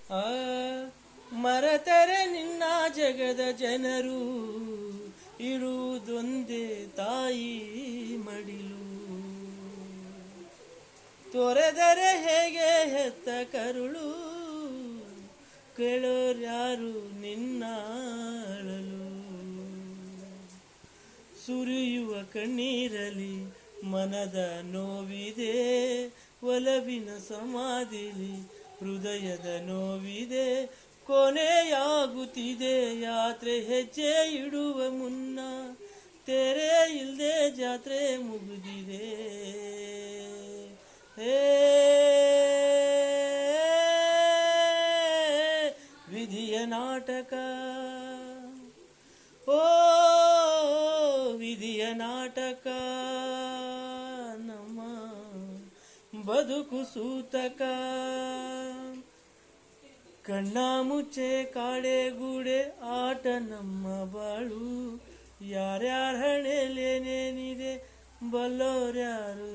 ಆ ಮರೆತರೆ ನಿನ್ನ ಜಗದ ಜನರು ಇರುವುದೊಂದೇ ತಾಯಿ ಮಡಿಲು. ತೊರೆದರೆ ಹೇಗೆ ಹೆತ್ತ ಕರುಳು, ಕೇಳೋರ್ಯಾರು ನಿನ್ನ ಅಳಲು. ಸುರಿಯುವ ಕಣ್ಣೀರಲಿ ಮನದ ನೋವಿದೆ, ಒಲವಿನ ಸಮಾಧಿಲಿ ಹೃದಯದ ನೋವಿದೆ. ಕೊನೆಯಾಗುತ್ತಿದೆ ಯಾತ್ರೆ ಹೆಜ್ಜೆ ಇಡುವ ಮುನ್ನ, ತೆರೆ ಇಲ್ದೆ ಜಾತ್ರೆ ಮುಗಿದಿದೆ. ಹೇ ವಿಧಿಯ ನಾಟಕ, ಓ ವಿಧಿಯ ನಾಟಕ, ನಮ್ಮ ಬದುಕು ಸೂತಕ. ಕಣ್ಣ ಮುಚ್ಚೆ ಕಾಡೆ ಗೂಡೆ ಆಟ ನಮ್ಮ ಬಾಳು, ಯಾರ್ಯಾರ ಹಣೆಲೇನೇನಿದೆ ಬಲ್ಲೋರ್ಯಾರು